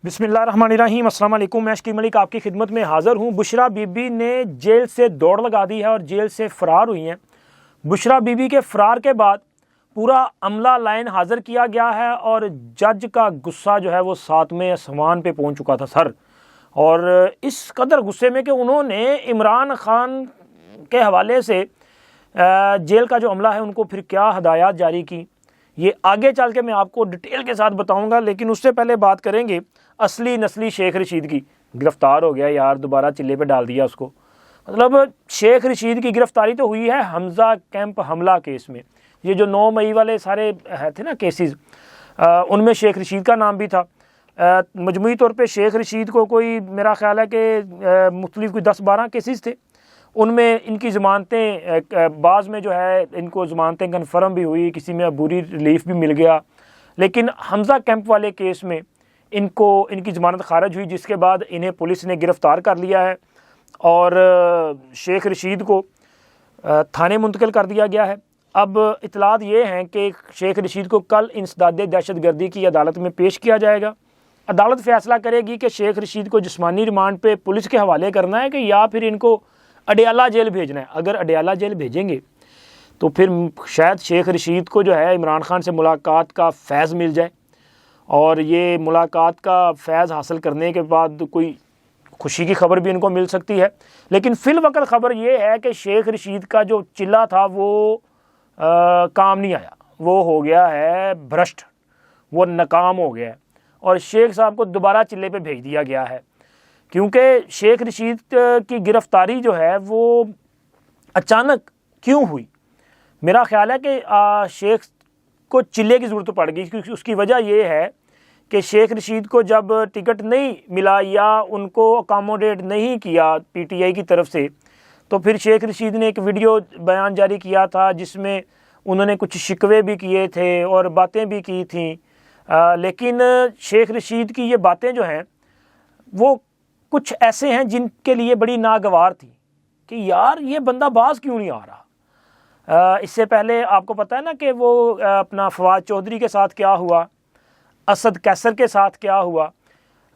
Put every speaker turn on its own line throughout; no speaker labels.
بسم اللہ الرحمن الرحیم۔ السلام علیکم، میں شکیب ملک آپ کی خدمت میں حاضر ہوں۔ بشریٰ بی بی نے جیل سے دوڑ لگا دی ہے اور جیل سے فرار ہوئی ہیں۔ بشریٰ بی بی کے فرار کے بعد پورا عملہ لائن حاضر کیا گیا ہے اور جج کا غصہ جو ہے وہ ساتویں آسمان پہ پہنچ چکا تھا سر، اور اس قدر غصے میں کہ انہوں نے عمران خان کے حوالے سے جیل کا جو عملہ ہے ان کو پھر کیا ہدایات جاری کی، یہ آگے چل کے میں آپ کو ڈیٹیل کے ساتھ بتاؤں گا۔ لیکن اس سے پہلے بات کریں گے اصلی نسلی شیخ رشید کی۔ گرفتار ہو گیا یار، دوبارہ چلے پہ ڈال دیا اس کو۔ مطلب شیخ رشید کی گرفتاری تو ہوئی ہے حمزہ کیمپ حملہ کیس میں، یہ جو 9 مئی والے سارے تھے نا کیسز، ان میں شیخ رشید کا نام بھی تھا۔ مجموعی طور پہ شیخ رشید کو کوئی میرا خیال ہے کہ مختلف کوئی 10-12 کیسز تھے، ان میں ان کی ضمانتیں بعض میں جو ہے ان کو ضمانتیں کنفرم بھی ہوئی، کسی میں عبوری ریلیف بھی مل گیا، لیکن حمزہ کیمپ والے کیس میں ان کی ضمانت خارج ہوئی، جس کے بعد انہیں پولیس نے گرفتار کر لیا ہے اور شیخ رشید کو تھانے منتقل کر دیا گیا ہے۔ اب اطلاعات یہ ہیں کہ شیخ رشید کو کل انسداد دہشت گردی کی عدالت میں پیش کیا جائے گا۔ عدالت فیصلہ کرے گی کہ شیخ رشید کو جسمانی ریمانڈ پہ پولیس کے حوالے کرنا ہے کہ یا پھر ان کو اڈیالہ جیل بھیجنا ہے۔ اگر اڈیالہ جیل بھیجیں گے تو پھر شاید شیخ رشید کو جو ہے عمران خان سے ملاقات کا فیض مل جائے، اور یہ ملاقات کا فیض حاصل کرنے کے بعد کوئی خوشی کی خبر بھی ان کو مل سکتی ہے۔ لیکن فی الوقت خبر یہ ہے کہ شیخ رشید کا جو چلہ تھا وہ کام نہیں آیا، وہ ہو گیا ہے بھرشٹ، وہ ناکام ہو گیا ہے، اور شیخ صاحب کو دوبارہ چلے پہ بھیج دیا گیا ہے، کیونکہ شیخ رشید کی گرفتاری جو ہے وہ اچانک کیوں ہوئی۔ میرا خیال ہے کہ شیخ کو چلے کی ضرورت پڑ گئی، کیونکہ اس کی وجہ یہ ہے کہ شیخ رشید کو جب ٹکٹ نہیں ملا یا ان کو اکاموڈیٹ نہیں کیا پی ٹی آئی کی طرف سے، تو پھر شیخ رشید نے ایک ویڈیو بیان جاری کیا تھا جس میں انہوں نے کچھ شکوے بھی کیے تھے اور باتیں بھی کی تھیں، لیکن شیخ رشید کی یہ باتیں جو ہیں وہ کچھ ایسے ہیں جن کے لیے بڑی ناگوار تھی کہ یار یہ بندہ باز کیوں نہیں آ رہا۔ اس سے پہلے آپ کو پتہ ہے نا کہ وہ اپنا فواد چودھری کے ساتھ کیا ہوا، اسد کیسر کے ساتھ کیا ہوا،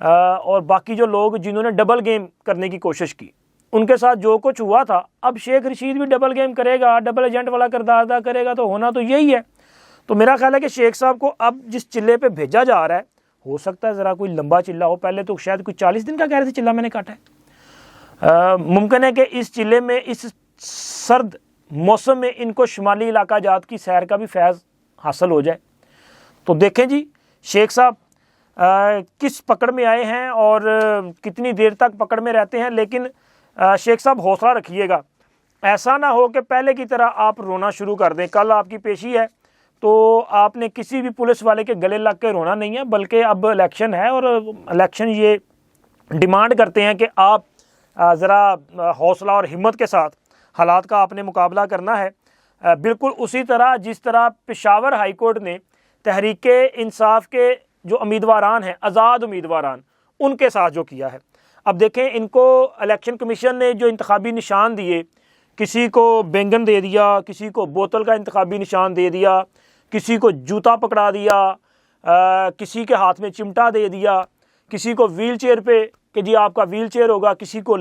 اور باقی جو لوگ جنہوں نے ڈبل گیم کرنے کی کوشش کی ان کے ساتھ جو کچھ ہوا تھا، اب شیخ رشید بھی ڈبل گیم کرے گا، ڈبل ایجنٹ والا کردار ادا کرے گا، تو ہونا تو یہی ہے۔ تو میرا خیال ہے کہ شیخ صاحب کو اب جس چلے پہ بھیجا جا رہا ہے ہو سکتا ہے ذرا کوئی لمبا چلہ ہو، پہلے تو شاید کوئی 40 دن کا کہہ رہے تھے چلہ میں نے کاٹا ہے، ممکن ہے کہ اس چلے میں اس سرد موسم میں ان کو شمالی علاقہ جات کی سیر کا بھی فیض حاصل ہو جائے۔ تو دیکھیں جی شیخ صاحب کس پکڑ میں آئے ہیں اور کتنی دیر تک پکڑ میں رہتے ہیں، لیکن شیخ صاحب حوصلہ رکھیے گا، ایسا نہ ہو کہ پہلے کی طرح آپ رونا شروع کر دیں۔ کل آپ کی پیشی ہے تو آپ نے کسی بھی پولیس والے کے گلے لگ کے رونا نہیں ہے، بلکہ اب الیکشن ہے اور الیکشن یہ ڈیمانڈ کرتے ہیں کہ آپ ذرا حوصلہ اور ہمت کے ساتھ حالات کا آپ نے مقابلہ کرنا ہے، بالکل اسی طرح جس طرح پشاور ہائی کورٹ نے تحریک انصاف کے جو امیدواران ہیں، آزاد امیدواران، ان کے ساتھ جو کیا ہے۔ اب دیکھیں ان کو الیکشن کمیشن نے جو انتخابی نشان دیے، کسی کو بینگن دے دیا، کسی کو بوتل کا انتخابی نشان دے دیا، کسی کو جوتا پکڑا دیا، کسی کے ہاتھ میں چمٹا دے دیا، کسی کو ویل چیئر پہ کہ جی آپ کا ویل چیئر ہوگا، کسی کو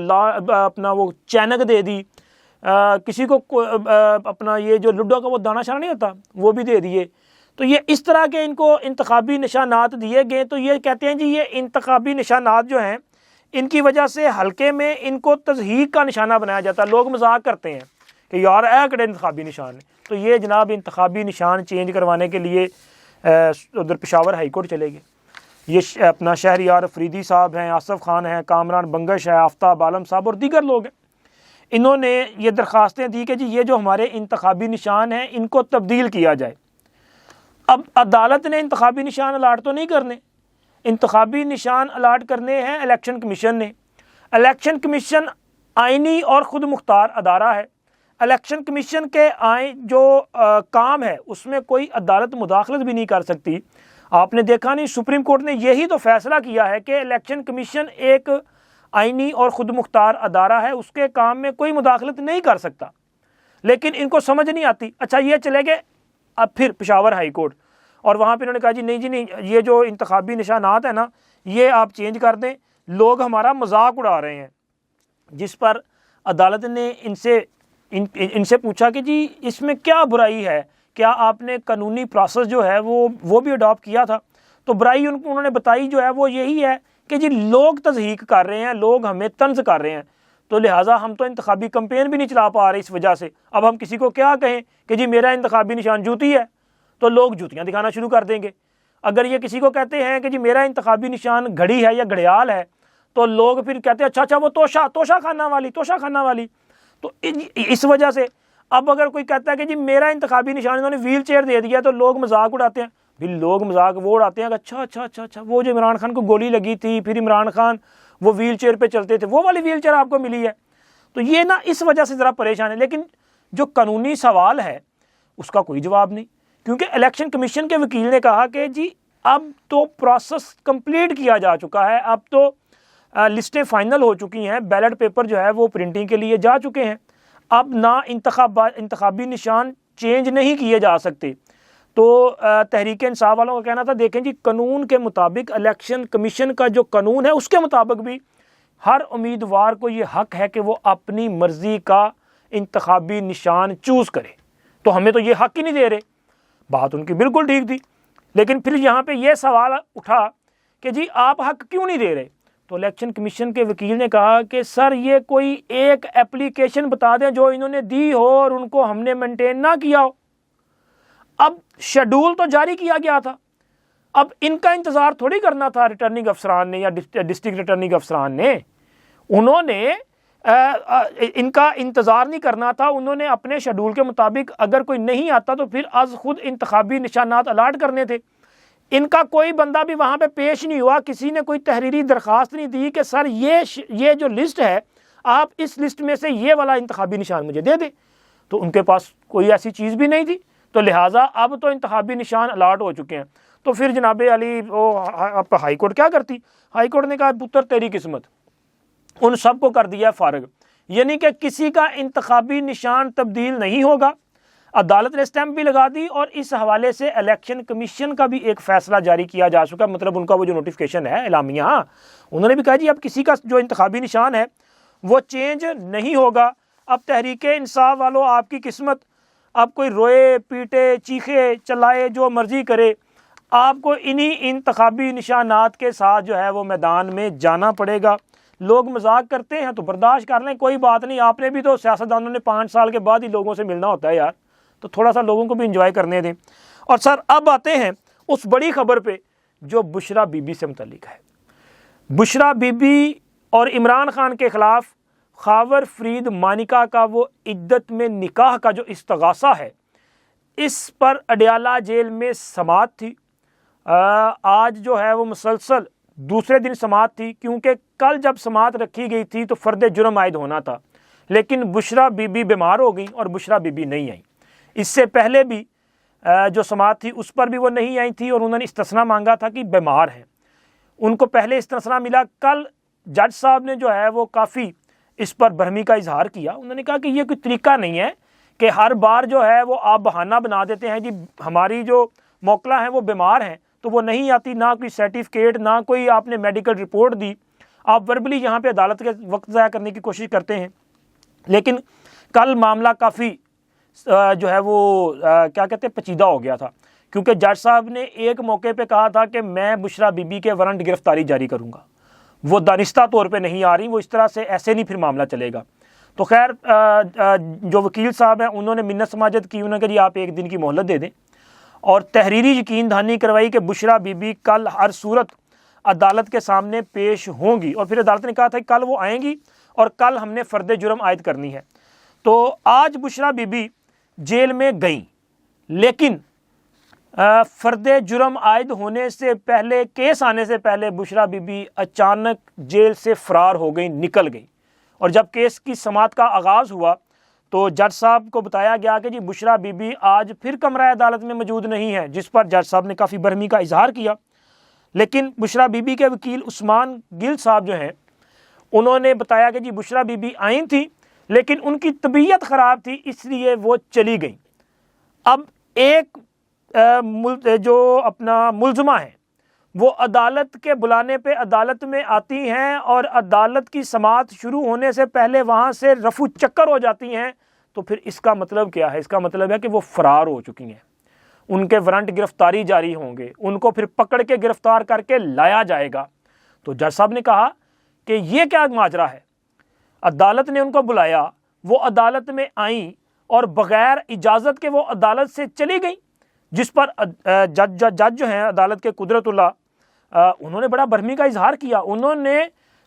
اپنا وہ چینک دے دی، کسی کو اپنا یہ جو لڈو کا وہ دانہ شانہ نہیں ہوتا وہ بھی دے دیے۔ تو یہ اس طرح کے ان کو انتخابی نشانات دیے گئے، تو یہ کہتے ہیں جی یہ انتخابی نشانات جو ہیں ان کی وجہ سے حلقے میں ان کو تضحیک کا نشانہ بنایا جاتا ہے۔ لوگ مذاق کرتے ہیں کہ یار کڑے انتخابی نشان ہے، تو یہ جناب انتخابی نشان چینج کروانے کے لیے ادھر پشاور ہائی کورٹ چلے گئے۔ یہ اپنا شہریار افریدی صاحب ہیں، آصف خان ہیں، کامران بنگش ہے، آفتاب عالم صاحب اور دیگر لوگ ہیں، انہوں نے یہ درخواستیں دی کہ جی یہ جو ہمارے انتخابی نشان ہیں ان کو تبدیل کیا جائے۔ اب عدالت نے انتخابی نشان الاٹ تو نہیں کرنے، انتخابی نشان الاٹ کرنے ہیں الیکشن کمیشن نے۔ الیکشن کمیشن آئینی اور خود مختار ادارہ ہے، الیکشن کمیشن کے جو کام ہے اس میں کوئی عدالت مداخلت بھی نہیں کر سکتی۔ آپ نے دیکھا نہیں سپریم کورٹ نے یہی تو فیصلہ کیا ہے کہ الیکشن کمیشن ایک آئینی اور خود مختار ادارہ ہے، اس کے کام میں کوئی مداخلت نہیں کر سکتا، لیکن ان کو سمجھ نہیں آتی۔ اچھا یہ چلے گئے اب پھر پشاور ہائی کورٹ، اور وہاں پہ انہوں نے کہا جی نہیں، یہ جو انتخابی نشانات ہیں نا یہ آپ چینج کر دیں، لوگ ہمارا مذاق اڑا رہے ہیں۔ جس پر عدالت نے ان سے پوچھا کہ جی اس میں کیا برائی ہے، کیا آپ نے قانونی پروسیس جو ہے وہ بھی اڈاپٹ کیا تھا؟ تو برائی انہوں نے بتائی جو ہے وہ یہی ہے کہ جی لوگ تضحیق کر رہے ہیں، لوگ ہمیں طنز کر رہے ہیں، تو لہٰذا ہم تو انتخابی کمپین بھی نہیں چلا پا رہے اس وجہ سے۔ اب ہم کسی کو کیا کہیں کہ جی میرا انتخابی نشان جوتی ہے، تو لوگ جوتیاں دکھانا شروع کر دیں گے۔ اگر یہ کسی کو کہتے ہیں کہ جی میرا انتخابی نشان گھڑی ہے یا گھڑیال ہے، تو لوگ پھر کہتے ہیں اچھا وہ توشہ خانہ والی۔ تو اس وجہ سے اب اگر کوئی کہتا ہے کہ جی میرا انتخابی نشان انہوں نے ویل چیئر دے دیا، تو لوگ مذاق اڑاتے ہیں۔ بھی لوگ مذاق وہ اڑاتے ہیں کہ اچھا وہ جو عمران خان کو گولی لگی تھی، پھر عمران خان وہ ویل چیئر پہ چلتے تھے، وہ والی ویل چیئر آپ کو ملی ہے۔ تو یہ نا اس وجہ سے ذرا پریشان ہے، لیکن جو قانونی سوال ہے اس کا کوئی جواب نہیں، کیونکہ الیکشن کمیشن کے وکیل نے کہا کہ جی اب تو پروسیس کمپلیٹ کیا جا چکا ہے، اب تو لسٹیں فائنل ہو چکی ہیں، بیلٹ پیپر جو ہے وہ پرنٹنگ کے لیے جا چکے ہیں، اب نہ انتخابی نشان چینج نہیں کیے جا سکتے۔ تو تحریک انصاف والوں کا کہنا تھا دیکھیں جی قانون کے مطابق، الیکشن کمیشن کا جو قانون ہے اس کے مطابق بھی ہر امیدوار کو یہ حق ہے کہ وہ اپنی مرضی کا انتخابی نشان چوز کرے، تو ہمیں تو یہ حق ہی نہیں دے رہے۔ بات ان کی بالکل ٹھیک تھی، لیکن پھر یہاں پہ یہ سوال اٹھا کہ جی آپ حق کیوں نہیں دے رہے؟ تو الیکشن کمیشن کے وکیل نے کہا کہ سر یہ کوئی ایک اپلیکیشن بتا دیں جو انہوں نے دی ہو اور ان کو ہم نے مینٹین نہ کیا ہو۔ اب شیڈول تو جاری کیا گیا تھا، اب ان کا انتظار تھوڑی کرنا تھا ریٹرننگ افسران نے یا ڈسٹرکٹ ریٹرننگ افسران نے، انہوں نے ان کا انتظار نہیں کرنا تھا، انہوں نے اپنے شیڈول کے مطابق اگر کوئی نہیں آتا تو پھر از خود انتخابی نشانات الاٹ کرنے تھے۔ ان کا کوئی بندہ بھی وہاں پہ پیش نہیں ہوا، کسی نے کوئی تحریری درخواست نہیں دی کہ سر یہ جو لسٹ ہے آپ اس لسٹ میں سے یہ والا انتخابی نشان مجھے دے دیں، تو ان کے پاس کوئی ایسی چیز بھی نہیں تھی، تو لہٰذا اب تو انتخابی نشان الاٹ ہو چکے ہیں۔ تو پھر جناب علی ہائی کورٹ کیا کرتی؟ ہائی کورٹ نے کہا پتر تیری قسمت، ان سب کو کر دیا فارغ، یعنی کہ کسی کا انتخابی نشان تبدیل نہیں ہوگا۔ عدالت نے اسٹیمپ بھی لگا دی اور اس حوالے سے الیکشن کمیشن کا بھی ایک فیصلہ جاری کیا جا چکا، مطلب ان کا وہ جو نوٹیفیکیشن ہے اعلامیہ، انہوں نے بھی کہا جی اب کسی کا جو انتخابی نشان ہے وہ چینج نہیں ہوگا۔ اب تحریک انصاف والوں آپ کی قسمت، اب کوئی روئے پیٹے چیخے چلائے جو مرضی کرے، آپ کو انہی انتخابی نشانات کے ساتھ جو ہے وہ میدان میں جانا پڑے گا۔ لوگ مذاق کرتے ہیں تو برداشت کر لیں، کوئی بات نہیں، آپ نے بھی تو سیاستدانوں نے 5 سال کے بعد ہی لوگوں سے ملنا ہوتا ہے یار، تو تھوڑا سا لوگوں کو بھی انجوائے کرنے دیں۔ اور سر اب آتے ہیں اس بڑی خبر پہ جو بشرا بی بی سے متعلق ہے۔ بشرا بی بی اور عمران خان کے خلاف خاور فرید مانیکا کا وہ عدت میں نکاح کا جو استغاثہ ہے، اس پر اڈیالہ جیل میں سماعت تھی۔ آج جو ہے وہ مسلسل دوسرے دن سماعت تھی، کیونکہ کل جب سماعت رکھی گئی تھی تو فرد جرم عائد ہونا تھا، لیکن بشرا بی بی بیمار ہو گئی اور بشرا بی بی نہیں آئی۔ اس سے پہلے بھی جو سماعت تھی اس پر بھی وہ نہیں آئی تھی اور انہوں نے استثناء مانگا تھا کہ بیمار ہیں، ان کو پہلے استثناء ملا۔ کل جج صاحب نے جو ہے وہ کافی اس پر برہمی کا اظہار کیا، انہوں نے کہا کہ یہ کوئی طریقہ نہیں ہے کہ ہر بار جو ہے وہ آپ بہانہ بنا دیتے ہیں، جی ہماری جو موکلا ہیں وہ بیمار ہیں تو وہ نہیں آتی، نہ کوئی سرٹیفکیٹ، نہ کوئی آپ نے میڈیکل رپورٹ دی، آپ وربلی یہاں پہ عدالت کے وقت ضائع کرنے کی کوشش کرتے ہیں۔ لیکن کل معاملہ کافی جو ہے وہ کیا کہتے ہیں پیچیدہ ہو گیا تھا، کیونکہ جج صاحب نے ایک موقع پہ کہا تھا کہ میں بشرا بی بی کے وارنٹ گرفتاری جاری کروں گا، وہ دانستہ طور پہ نہیں آ رہی، وہ اس طرح سے ایسے نہیں پھر معاملہ چلے گا۔ تو خیر جو وکیل صاحب ہیں انہوں نے منت سماجت کی، انہوں نے کہا جی آپ 1 دن کی مہلت دے دیں اور تحریری یقین دہانی کروائی کہ بشرا بی بی کل ہر صورت عدالت کے سامنے پیش ہوں گی، اور پھر عدالت نے کہا تھا کہ کل وہ آئیں گی اور کل ہم نے فرد جرم عائد کرنی ہے۔ تو آج بشرا بی بی جیل میں گئیں، لیکن فرد جرم عائد ہونے سے پہلے، کیس آنے سے پہلے بشرا بی بی اچانک جیل سے فرار ہو گئی، نکل گئی، اور جب کیس کی سماعت کا آغاز ہوا تو جج صاحب کو بتایا گیا کہ جی بشرا بی بی آج پھر کمرہ عدالت میں موجود نہیں ہے، جس پر جج صاحب نے کافی برہمی کا اظہار کیا۔ لیکن بشرا بی بی کے وکیل عثمان گل صاحب جو ہیں انہوں نے بتایا کہ جی بشرا بی بی آئیں تھیں لیکن ان کی طبیعت خراب تھی اس لیے وہ چلی گئیں۔ اب ایک جو اپنا ملزمہ ہے وہ عدالت کے بلانے پہ عدالت میں آتی ہیں اور عدالت کی سماعت شروع ہونے سے پہلے وہاں سے رفو چکر ہو جاتی ہیں، تو پھر اس کا مطلب کیا ہے؟ اس کا مطلب ہے کہ وہ فرار ہو چکی ہیں، ان کے وارنٹ گرفتاری جاری ہوں گے، ان کو پھر پکڑ کے گرفتار کر کے لایا جائے گا۔ تو جج صاحب نے کہا کہ یہ کیا ماجرا ہے؟ عدالت نے ان کو بلایا، وہ عدالت میں آئیں اور بغیر اجازت کے وہ عدالت سے چلی گئیں، جس پر جج جو ہیں عدالت کے قدرت اللہ، انہوں نے بڑا برہمی کا اظہار کیا۔ انہوں نے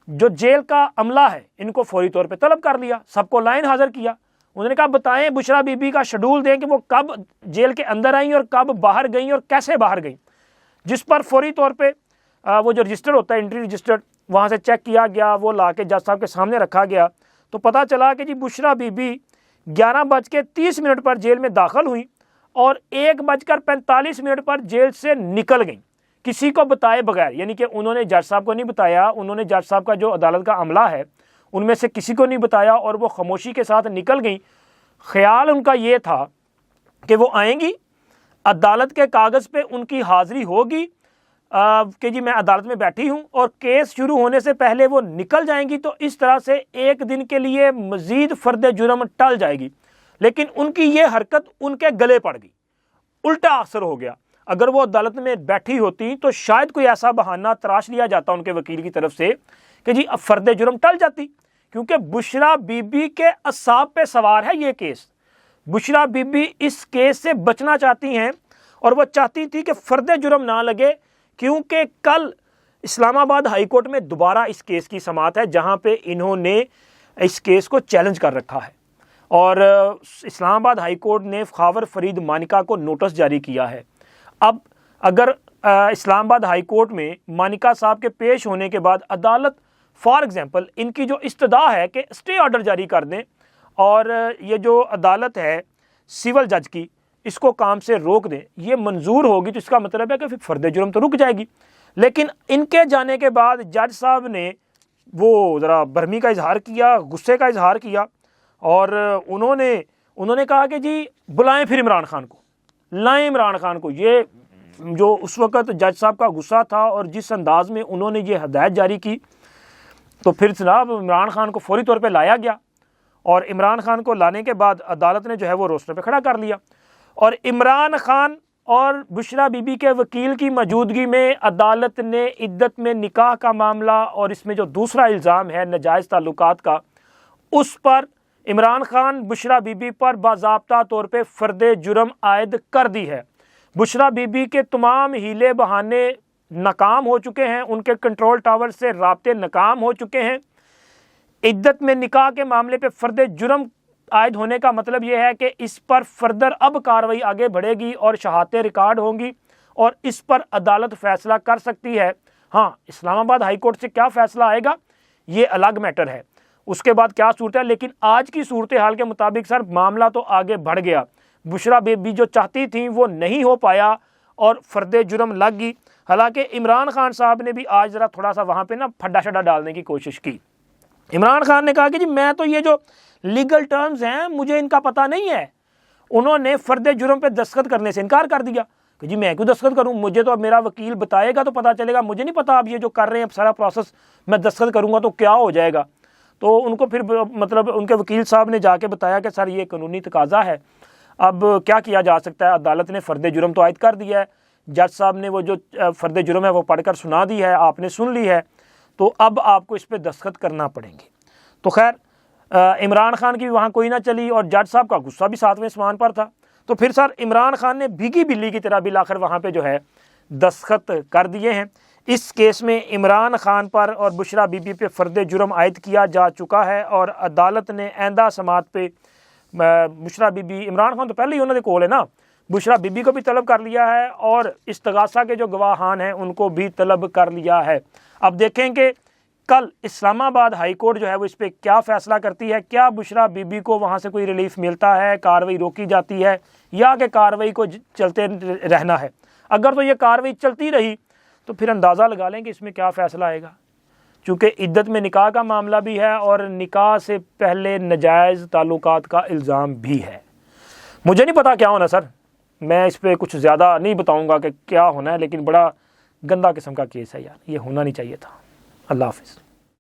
جو جیل کا عملہ ہے ان کو فوری طور پہ طلب کر لیا، سب کو لائن حاضر کیا۔ انہوں نے کہا بتائیں، بشرا بی بی کا شیڈول دیں کہ وہ کب جیل کے اندر آئیں اور کب باہر گئیں اور کیسے باہر گئیں، جس پر فوری طور پہ وہ جو رجسٹر ہوتا ہے انٹری رجسٹر، وہاں سے چیک کیا گیا، وہ لا کے جج صاحب کے سامنے رکھا گیا۔ تو پتہ چلا کہ جی بشرا بی بی 11:30 پر جیل میں داخل ہوئیں اور 1:45 پر جیل سے نکل گئیں، کسی کو بتائے بغیر، یعنی کہ انہوں نے جج صاحب کو نہیں بتایا، انہوں نے جج صاحب کا جو عدالت کا عملہ ہے ان میں سے کسی کو نہیں بتایا، اور وہ خاموشی کے ساتھ نکل گئیں۔ خیال ان کا یہ تھا کہ وہ آئیں گی، عدالت کے کاغذ پہ ان کی حاضری ہوگی کہ جی میں عدالت میں بیٹھی ہوں، اور کیس شروع ہونے سے پہلے وہ نکل جائیں گی، تو اس طرح سے ایک دن کے لیے مزید فرد جرم ٹل جائے گی۔ لیکن ان کی یہ حرکت ان کے گلے پڑ گئی، الٹا اثر ہو گیا۔ اگر وہ عدالت میں بیٹھی ہوتی تو شاید کوئی ایسا بہانہ تراش لیا جاتا ان کے وکیل کی طرف سے کہ جی اب فرد جرم ٹل جاتی، کیونکہ بشرا بی بی کے اعصاب پہ سوار ہے یہ case. Bushra be be us case سے بچنا چاہتی ہیں، اور وہ چاہتی تھی کہ فرد جرم نہ لگے، کیونکہ کل اسلام آباد ہائی کورٹ میں دوبارہ اس کیس کی سماعت ہے، جہاں پہ انہوں نے اس کیس کو چیلنج کر رکھا ہے، اور اسلام آباد ہائی کورٹ نے خاور فرید مانیکا کو نوٹس جاری کیا ہے۔ اب اگر اسلام آباد ہائی کورٹ میں مانیکا صاحب کے پیش ہونے کے بعد عدالت فار ایگزامپل ان کی جو استدعا ہے کہ اسٹے آرڈر جاری کر دیں، اور یہ جو عدالت ہے سول جج کی اس کو کام سے روک دیں، یہ منظور ہوگی، تو اس کا مطلب ہے کہ پھر فرد جرم تو رک جائے گی۔ لیکن ان کے جانے کے بعد جج صاحب نے وہ ذرا برہمی کا اظہار کیا، غصے کا اظہار کیا، اور انہوں نے کہا کہ جی بلائیں پھر عمران خان کو، لائیں عمران خان کو۔ یہ جو اس وقت جج صاحب کا غصہ تھا اور جس انداز میں انہوں نے یہ ہدایت جاری کی، تو پھر جناب عمران خان کو فوری طور پہ لایا گیا، اور عمران خان کو لانے کے بعد عدالت نے جو ہے وہ روسٹر پہ کھڑا کر لیا، اور عمران خان اور بشرا بی بی کے وکیل کی موجودگی میں عدالت نے عدت میں نکاح کا معاملہ اور اس میں جو دوسرا الزام ہے ناجائز تعلقات کا، اس پر عمران خان بشرا بی بی پر باضابطہ طور پہ فرد جرم عائد کر دی ہے۔ بشرا بی بی کے تمام ہیلے بہانے ناکام ہو چکے ہیں، ان کے کنٹرول ٹاور سے رابطے ناکام ہو چکے ہیں۔ عدت میں نکاح کے معاملے پہ فرد جرم عائد ہونے کا مطلب یہ ہے کہ اس پر فردر اب کارروائی آگے بڑھے گی اور شہادتیں ریکارڈ ہوں گی، اور اس پر عدالت فیصلہ کر سکتی ہے۔ ہاں، اسلام آباد ہائی کورٹ سے کیا فیصلہ آئے گا یہ الگ میٹر ہے، اس کے بعد کیا صورت ہے، لیکن آج کی صورتحال کے مطابق سر معاملہ تو آگے بڑھ گیا۔ بشرا بی بی جو چاہتی تھیں وہ نہیں ہو پایا اور فرد جرم لگ گئی۔ حالانکہ عمران خان صاحب نے بھی آج ذرا تھوڑا سا وہاں پہ نا پھڈا شڈا ڈالنے کی کوشش کی۔ عمران خان نے کہا کہ جی میں تو یہ جو لیگل ٹرمز ہیں مجھے ان کا پتہ نہیں ہے۔ انہوں نے فرد جرم پہ دستخط کرنے سے انکار کر دیا کہ جی میں کیوں دستخط کروں، مجھے تو اب میرا وکیل بتائے گا تو پتہ چلے گا، مجھے نہیں پتہ اب یہ جو کر رہے ہیں سارا پروسیس میں دستخط کروں گا تو کیا ہو جائے گا۔ تو ان کو پھر مطلب ان کے وکیل صاحب نے جا کے بتایا کہ سر یہ قانونی تقاضا ہے، اب کیا کیا جا سکتا ہے۔ عدالت نے فرد جرم تو عائد کر دیا ہے، جج صاحب نے وہ جو فرد جرم ہے وہ پڑھ کر سنا دی ہے، آپ نے سن لی ہے، تو اب آپ کو اس پہ دستخط کرنا پڑیں گے۔ تو خیر عمران خان کی وہاں کوئی نہ چلی، اور جج صاحب کا غصہ بھی ساتویں آسمان پر تھا۔ تو پھر سر عمران خان نے بھیگی بلی کی طرح بالآخر وہاں پہ جو ہے دستخط کر دیے ہیں۔ اس کیس میں عمران خان پر اور بشرا بی بی پہ فرد جرم عائد کیا جا چکا ہے، اور عدالت نے آئندہ سماعت پہ بشرا بی بی، عمران خان تو پہلے ہی انہوں نے کول ہے نا، بشرا بی بی کو بھی طلب کر لیا ہے، اور استغاثہ کے جو گواہان ہیں ان کو بھی طلب کر لیا ہے۔ اب دیکھیں کہ کل اسلام آباد ہائی کورٹ جو ہے وہ اس پہ کیا فیصلہ کرتی ہے، کیا بشرا بی بی کو وہاں سے کوئی ریلیف ملتا ہے، کارروائی روکی جاتی ہے، یا کہ کارروائی کو چلتے رہنا ہے۔ اگر تو یہ کارروائی چلتی رہی تو پھر اندازہ لگا لیں کہ اس میں کیا فیصلہ آئے گا، چونکہ عدت میں نکاح کا معاملہ بھی ہے اور نکاح سے پہلے ناجائز تعلقات کا الزام بھی ہے۔ مجھے نہیں پتا کیا ہونا سر، میں اس پہ کچھ زیادہ نہیں بتاؤں گا کہ کیا ہونا ہے، لیکن بڑا گندا قسم کا کیس ہے یار, یہ ہونا نہیں چاہیے تھا. اللہ حافظ.